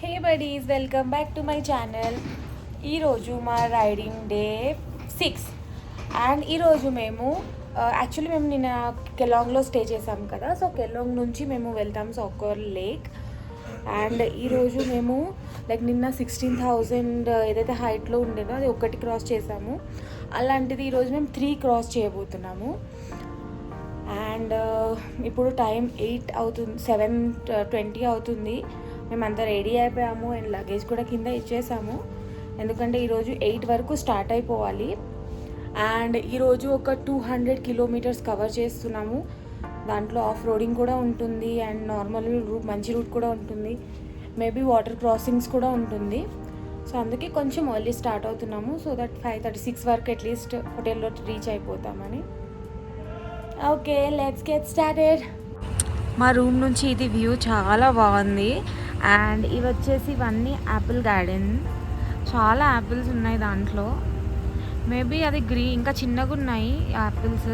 Hey buddies, welcome back to my channel. ఈరోజు మా riding day 6 and ఈరోజు మేము యాక్చువల్లీ మేము నిన్న కెలాంగ్లో స్టే చేసాం కదా. సో కెలాంగ్ నుంచి మేము వెళ్తాం సాకర్ లేక్. అండ్ ఈరోజు మేము నిన్న 16,000 ఏదైతే హైట్లో ఉండేదో అది ఒకటి క్రాస్ చేసాము. అలాంటిది ఈరోజు మేము 3 క్రాస్ చేయబోతున్నాము. అండ్ ఇప్పుడు టైం 8 అవుతుంది, 7:20 అవుతుంది. మేమంతా రెడీ అయిపోయాము అండ్ లగేజ్ కూడా కింద ఇచ్చేసాము, ఎందుకంటే ఈరోజు 8 వరకు స్టార్ట్ అయిపోవాలి. అండ్ ఈరోజు ఒక 200 కిలోమీటర్స్ కవర్ చేస్తున్నాము. దాంట్లో ఆఫ్ రోడింగ్ కూడా ఉంటుంది అండ్ నార్మల్ మంచి రూట్ కూడా ఉంటుంది, మేబీ వాటర్ క్రాసింగ్స్ కూడా ఉంటుంది. సో అందుకే కొంచెం ఎర్లీ స్టార్ట్ అవుతున్నాము, సో దట్ 5:36 వరకు అట్లీస్ట్ హోటల్లో రీచ్ అయిపోతామని. Okay, let's get started. మా రూమ్ నుంచి ఇది వ్యూ చాలా బాగుంది. అండ్ ఇవి వచ్చేసి ఇవన్నీ యాపిల్ గార్డెన్, చాలా యాపిల్స్ ఉన్నాయి దాంట్లో. మేబీ అది ఇంకా చిన్నగా ఉన్నాయి యాపిల్స్.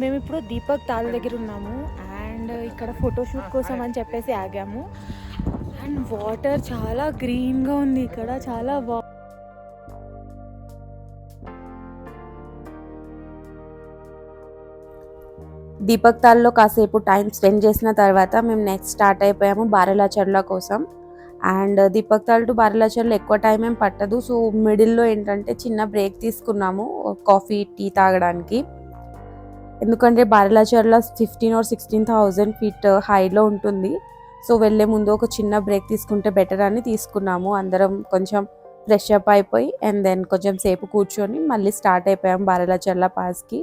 మేము ఇప్పుడు దీపక్ తాల్ దగ్గర ఉన్నాము అండ్ ఇక్కడ ఫోటోషూట్ కోసం అని చెప్పేసి ఆగాము. అండ్ వాటర్ చాలా గ్రీన్గా ఉంది ఇక్కడ, చాలా దీపక్ తాల్లో కాసేపు టైం స్పెండ్ చేసిన తర్వాత మేము నెక్స్ట్ స్టార్ట్ అయిపోయాము బారెలాచర్ల కోసం. అండ్ దీపక్ తాల్ టు బారెలాచర్ల ఎక్కువ టైం ఏం పట్టదు, సో మిడిల్లో ఏంటంటే చిన్న బ్రేక్ తీసుకున్నాము కాఫీ టీ తాగడానికి. ఎందుకంటే బారెలాచర్ల 15 or 16,000 ఫీట్ హైలో ఉంటుంది. సో వెళ్ళే ముందు ఒక చిన్న బ్రేక్ తీసుకుంటే బెటర్ అని తీసుకున్నాము. అందరం కొంచెం ఫ్రెష్ అప్ అయిపోయి అండ్ దెన్ కొంచెం సేపు కూర్చొని మళ్ళీ స్టార్ట్ అయిపోయాము బారెలాచర్ల పాస్కి.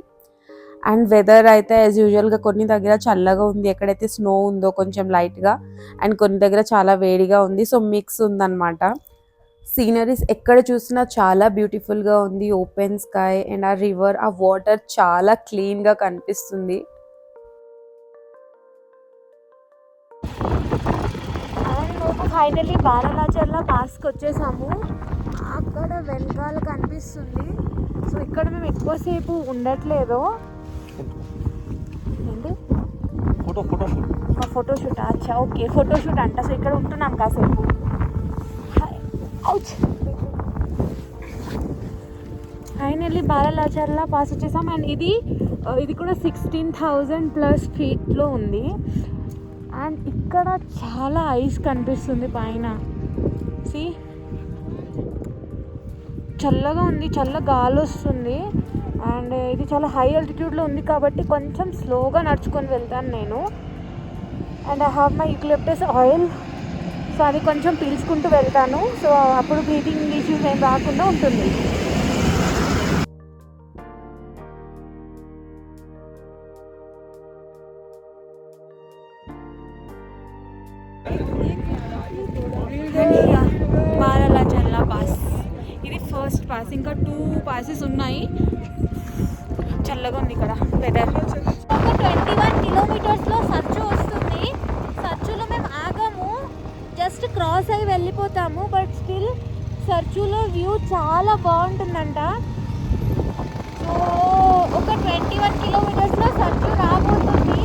అండ్ వెదర్ అయితే యాజ్ యూజువల్గా కొన్ని దగ్గర చల్లగా ఉంది, ఎక్కడైతే స్నో ఉందో కొంచెం లైట్గా, అండ్ కొన్ని దగ్గర చాలా వేడిగా ఉంది. సో మిక్స్ ఉందన్నమాట. సీనరీస్ ఎక్కడ చూసినా చాలా బ్యూటిఫుల్గా ఉంది, ఓపెన్ స్కై అండ్ ఆ రివర్, ఆ వాటర్ చాలా క్లీన్గా కనిపిస్తుంది. అండ్ మేము ఫైనల్లీ బారెలాచర్ల పాస్కి వచ్చేసాము. అక్కడ వెనకాల కనిపిస్తుంది. సో ఇక్కడ మేము ఎక్కువసేపు ఉండట్లేదు. ఏంటి ఫోటోషూట్? అచ్చా, ఓకే, ఫోటోషూట్ అంట. సో ఇక్కడ ఉంటున్నాం కాసేపు. ఫైనల్లీ బారెలాచర్ల పాస్ వచ్చేసాం. అండ్ ఇది కూడా 16,000+ ఫీట్లో ఉంది. అండ్ ఇక్కడ చాలా ఐస్ కనిపిస్తుంది పైన. సి, చల్లగా ఉంది, చల్ల గాలి వస్తుంది. అండ్ ఇది చాలా హై ఆల్టిట్యూడ్లో ఉంది కాబట్టి కొంచెం స్లోగా నడుచుకొని వెళ్తాను నేను. And I have my eucalyptus oil, so అది కొంచెం పీల్చుకుంటూ వెళ్తాను. సో అప్పుడు బ్రీతింగ్ ఇష్యూస్ ఏం రాకుండా ఉంటుంది. బారెలాచర్ల పాస్ ఇది ఫస్ట్ పాస్, ఇంకా 2 పాసెస్ ఉన్నాయి. చల్లగా ఉంది ఇక్కడ వెదర్. ఒక 21 కిలోమీటర్స్లో సర్చు వస్తుంది. సర్చులో మేము ఆగాము, జస్ట్ క్రాస్ అయ్యి వెళ్ళిపోతాము. బట్ స్టిల్ సర్చులో వ్యూ చాలా బాగుంటుందంట. సో ఒక 21 కిలోమీటర్స్లో సర్చు రాబోతుంది.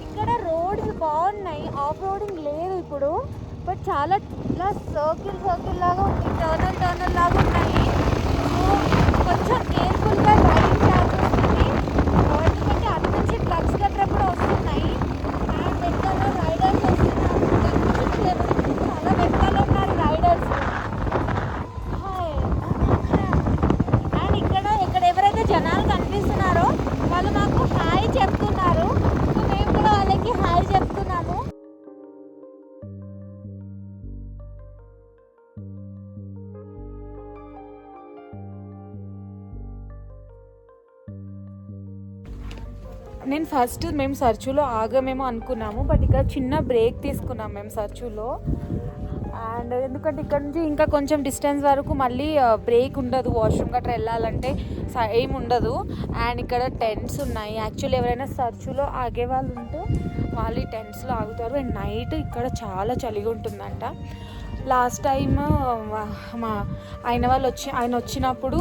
ఇక్కడ రోడ్స్ బాగున్నాయి, ఆఫ్ రోడింగ్ లేదు ఇప్పుడు, బట్ చాలా ఇలా సర్కిల్ లాగా ఉంది, టర్నల్ లాగా ఉన్నాయి. సో కొంచెం కేర్ఫుల్గా డ్రైవింగ్ చేయాల్సి వస్తుంది, ఎందుకంటే అటు నుంచి ట్రక్స్ గట్రా కూడా వస్తున్నాయి. అండ్ వెనకాల రైడర్స్ వస్తున్నారు, చాలా వెనకాల ఉన్నారు రైడర్స్. అండ్ ఇక్కడ ఎవరైతే జనాలు కనిపిస్తున్నారో వాళ్ళు మాకు హాయ్ చెప్తున్నారు. సో మేము కూడా వాళ్ళకి హాయ్ చెప్తున్నాము. నేను ఫస్ట్ మేము సర్చులో ఆగమేమో అనుకున్నాము, బట్ ఇక్కడ చిన్న బ్రేక్ తీసుకున్నాం మేము సర్చులో. అండ్ ఎందుకంటే ఇక్కడ నుంచి ఇంకా కొంచెం డిస్టెన్స్ వరకు మళ్ళీ బ్రేక్ ఉండదు, వాష్రూమ్ గట్రా వెళ్ళాలంటే ఏం ఉండదు. అండ్ ఇక్కడ టెంట్స్ ఉన్నాయి. యాక్చువల్లీ ఎవరైనా సర్చులో ఆగే వాళ్ళు ఉంటే వాళ్ళు ఈ టెంట్స్లో ఆగుతారు. అండ్ నైట్ ఇక్కడ చాలా చలిగా ఉంటుందంట. లాస్ట్ టైమ్ మా ఆయన వచ్చినప్పుడు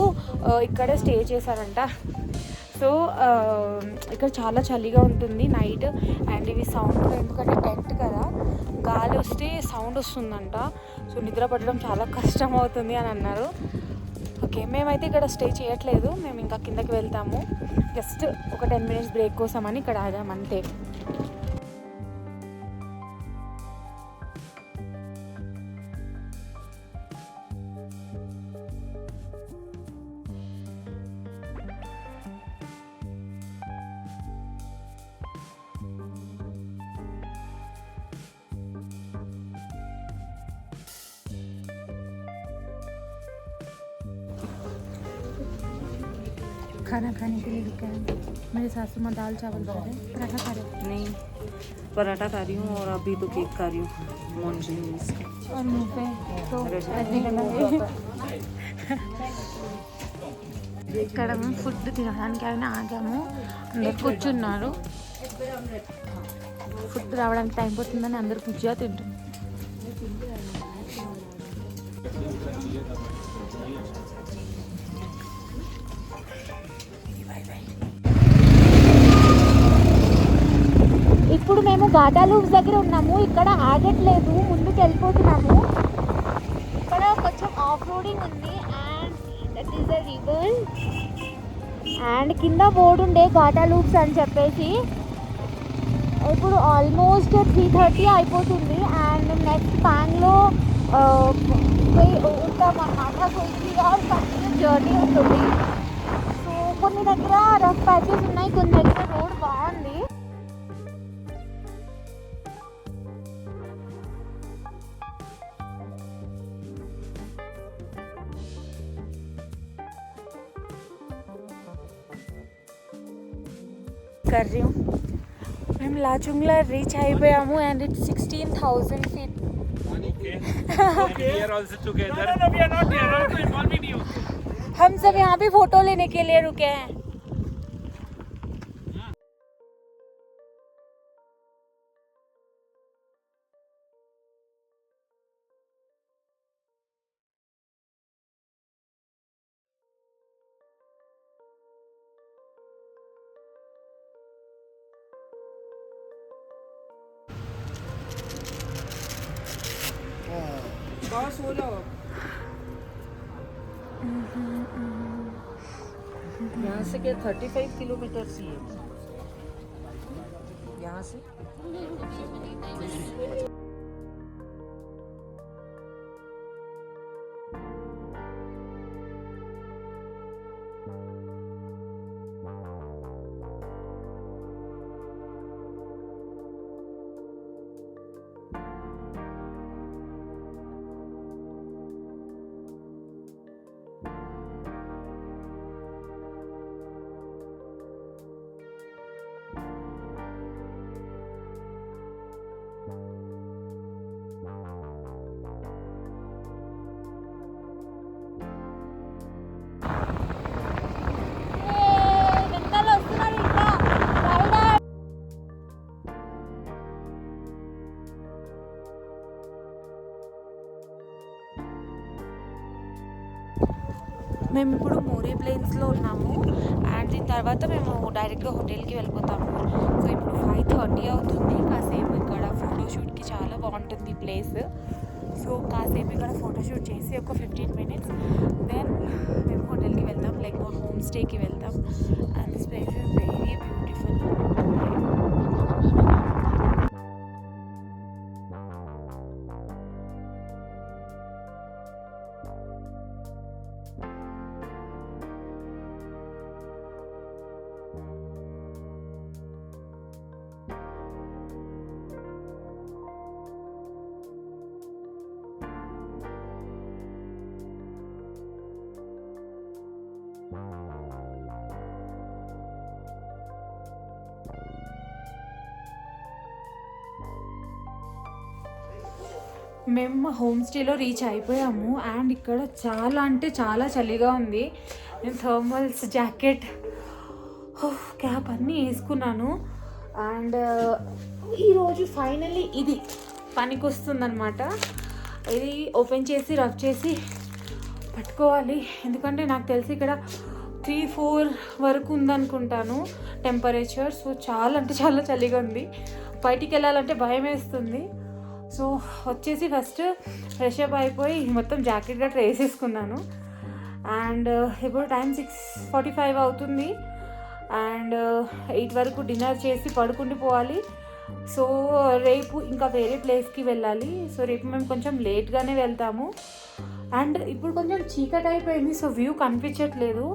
ఇక్కడే స్టే చేశారంట. సో ఇక్కడ చాలా చలిగా ఉంటుంది నైట్. అండ్ ఇవి సౌండ్ ఎందుకంటే టెంట్ కదా, గాలి వస్తే సౌండ్ వస్తుందంట. సో నిద్ర పట్టడం చాలా కష్టం అవుతుంది అని అన్నారు. ఓకే, మేమైతే ఇక్కడ స్టే చేయట్లేదు, మేము ఇంకా కిందకి వెళ్తాము. జస్ట్ ఒక 10 minutes బ్రేక్ కోసం అని ఇక్కడ ఆగాము అంతే. खाना खाने के लिए रुके हैं. मेरे सासू माँ दाल चावल खा रहे हैं. पराठा खा रहे हैं? नहीं, पराठा खा रही हूँ और अभी तो केक खा रही हूँ मॉन्जरीन्स का. और मुँह पे तो ऐसे लगा ఇక్కడ ఫుడ్ తినడానికి అయినా ఆగాము. అందరు కూర్చున్నారు. ఫుడ్ రావడానికి టైం పడుతుందని అందరు కూర్చో తింటున్నారు. ఇప్పుడు మేము ఘాటా లూప్స్ దగ్గర ఉన్నాము. ఇక్కడ ఆగట్లేదు, ముందుకు వెళ్ళిపోతున్నాము. ఇక్కడ కొంచెం ఆఫ్ రోడింగ్ ఉంది. And that is the river. And కింద బోర్డు ఉండే ఘాటా లూప్స్ అని చెప్పేసి. ఇప్పుడు ఆల్మోస్ట్ 3:30 అయిపోతుంది. అండ్ నెక్స్ట్ ప్యాన్లో ఉంటామన్నమాట. సో 3 hours కంటిన్యూస్ జర్నీ ఉంటుంది. సో కొన్ని దగ్గర రఫ్ ప్యాచెస్ ఉన్నాయి, కొన్ని దగ్గర రోడ్ బాగుంది. कर रही हूँ. మేము లాచుంగ్లా రీచ్ అయిపోయాము. And it's 16,000 feet. हम सब यहाँ पे फोटो लेने के लिए रुके हैं. यहाँ से क्या 35 किलोमीटर ही है यहाँ से. మేము ఇప్పుడు మోరీ ప్లేన్స్లో ఉన్నాము. అండ్ దీని తర్వాత మేము డైరెక్ట్గా హోటల్కి వెళ్ళిపోతాము. సో ఇప్పుడు 5:30 అవుతుంది. కాసేపు ఇక్కడ ఫోటోషూట్కి చాలా బాగుంటుంది ఈ ప్లేస్. సో కాసేపు ఇక్కడ ఫోటోషూట్ చేసి ఒక 15 minutes దెన్ మేము హోటల్కి వెళ్తాం, లైక్ హోమ్ స్టేకి వెళ్తాం. And this place is very beautiful. మేము మా హోమ్ స్టేలో రీచ్ అయిపోయాము అండ్ ఇక్కడ చాలా అంటే చాలా చలిగా ఉంది. నేను థర్మల్స్ జాకెట్ క్యాప్ అన్నీ వేసుకున్నాను. అండ్ ఈరోజు ఫైనల్లీ ఇది పనికి వస్తుందన్నమాట. ఇది ఓపెన్ చేసి రఫ్ చేసి పట్టుకోవాలి, ఎందుకంటే నాకు తెలిసి ఇక్కడ 3-4 వరకు ఉందనుకుంటాను టెంపరేచర్. సో చాలా అంటే చాలా చలిగా ఉంది, బయటికి వెళ్ళాలంటే భయం వేస్తుంది. సో వచ్చేసి ఫస్ట్ ఫ్రెష్ అప్ అయిపోయి మొత్తం జాకెట్ గట్రా వేసేసుకున్నాను. అండ్ ఇప్పుడు టైం 6:45 అవుతుంది అండ్ 8 వరకు డిన్నర్ చేసి పడుకుంటూ పోవాలి. సో రేపు ఇంకా వేరే ప్లేస్కి వెళ్ళాలి. సో రేపు మేము కొంచెం లేట్గానే వెళ్తాము. అండ్ ఇప్పుడు కొంచెం చీకటి అయిపోయింది, సో వ్యూ కనిపించట్లేదు.